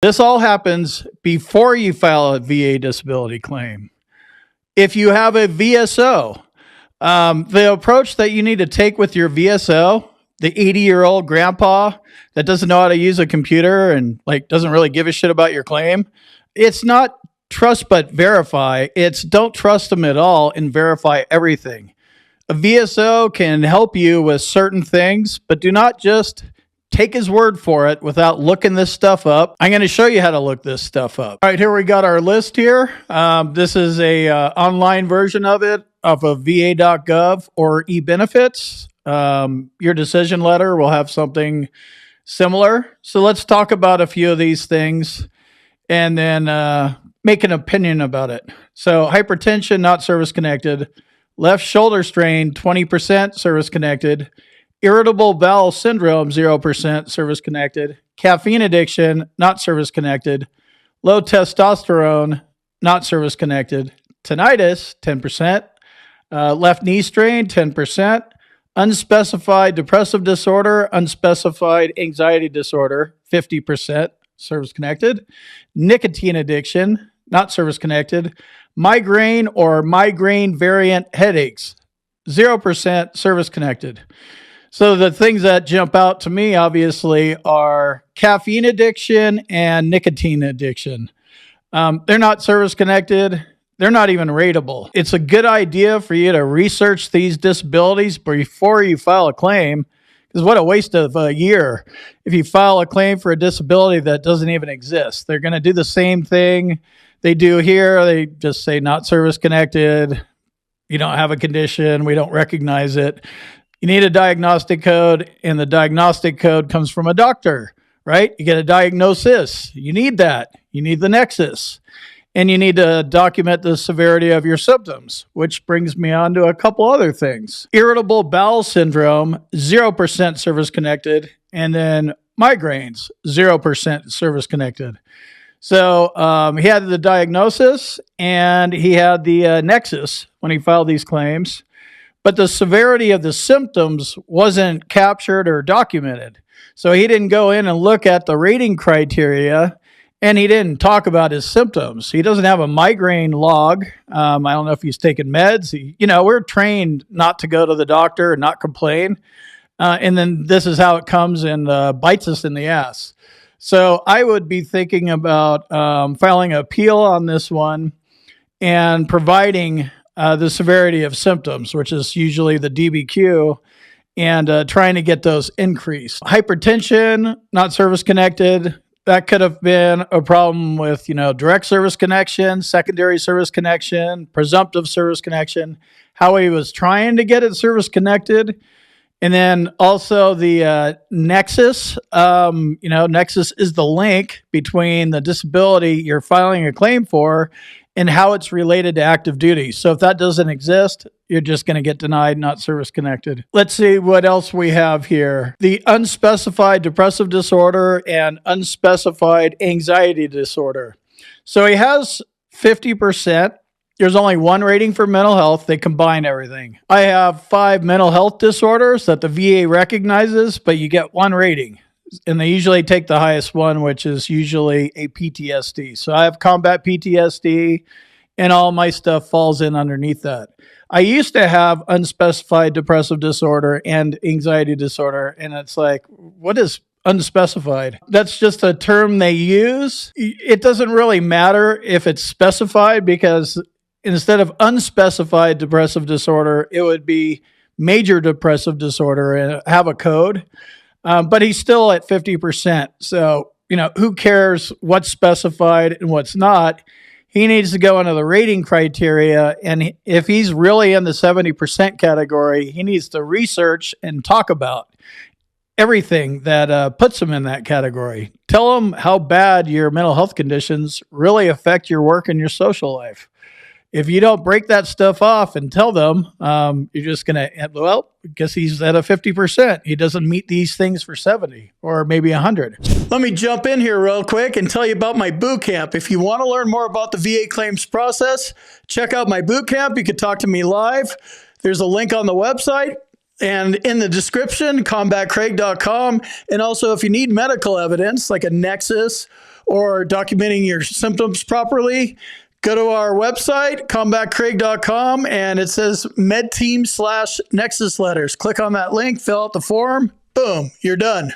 This all happens before you file a VA disability claim. If you have a VSO, the approach that you need to take with your VSO, the 80-year-old grandpa that doesn't know how to use a computer and like doesn't really give a shit about your claim, it's not trust but verify. It's don't trust them at all and verify everything. A VSO can help you with certain things, but do not just take his word for it without looking this stuff up. I'm going to show you how to look this stuff up. All right, here we got our list here. This is a online version of it, of a va.gov or eBenefits. Your decision letter will have something similar. So let's talk about a few of these things and then make an opinion about it. So hypertension, not service-connected. Left shoulder strain, 20% service-connected. Irritable bowel syndrome, 0% service-connected. Caffeine addiction, not service-connected. Low testosterone, not service-connected. Tinnitus, 10%. Left knee strain, 10%. Unspecified depressive disorder, unspecified anxiety disorder, 50% service-connected. Nicotine addiction, not service-connected. Migraine or migraine variant headaches, 0% service-connected. So the things that jump out to me, obviously, are caffeine addiction and nicotine addiction. They're not service-connected. They're not even rateable. It's a good idea for you to research these disabilities before you file a claim, because what a waste of a year if you file a claim for a disability that doesn't even exist. They're going to do the same thing they do here. They just say not service-connected. You don't have a condition. We don't recognize it. You need a diagnostic code, and the diagnostic code comes from a doctor, right? You get a diagnosis. You need that. You need the nexus. And you need to document the severity of your symptoms, which brings me on to a couple other things. Irritable bowel syndrome, 0% service-connected, and then migraines, 0% service-connected. So he had the diagnosis, and he had the nexus when he filed these claims, but the severity of the symptoms wasn't captured or documented. So he didn't go in and look at the rating criteria, and he didn't talk about his symptoms. He doesn't have a migraine log. I don't know if he's taking meds. We're trained not to go to the doctor and not complain. And then this is how it comes and bites us in the ass. So I would be thinking about filing an appeal on this one and providing the severity of symptoms, which is usually the DBQ, and trying to get those increased. Hypertension, not service-connected. That could have been a problem with, direct service connection, secondary service connection, presumptive service connection, how he was trying to get it service connected. And then also the nexus. Nexus is the link between the disability you're filing a claim for and how it's related to active duty. So if that doesn't exist, you're just going to get denied, not service connected. Let's see what else we have here. The unspecified depressive disorder and unspecified anxiety disorder. So he has 50%. There's only one rating for mental health. They combine everything. I have 5 mental health disorders that the VA recognizes, but you get one rating. And they usually take the highest one, which is usually a PTSD. So I have combat PTSD, and all my stuff falls in underneath that. I used to have unspecified depressive disorder and anxiety disorder, and it's like, what is unspecified? That's just a term they use. It doesn't really matter if it's specified, because instead of unspecified depressive disorder, it would be major depressive disorder and have a code. But he's still at 50%. So, who cares what's specified and what's not? He needs to go into the rating criteria. And if he's really in the 70% category, he needs to research and talk about everything that puts him in that category. Tell him how bad your mental health conditions really affect your work and your social life. If you don't break that stuff off and tell them, you're just going to, well, I guess he's at a 50%. He doesn't meet these things for 70 or maybe 100. Let me jump in here real quick and tell you about my boot camp. If you want to learn more about the VA claims process, check out my boot camp. You can talk to me live. There's a link on the website. And in the description, combatcraig.com. And also, if you need medical evidence like a nexus or documenting your symptoms properly, go to our website, combatcraig.com, and it says medteam/Nexus letters. Click on that link, fill out the form. Boom, you're done.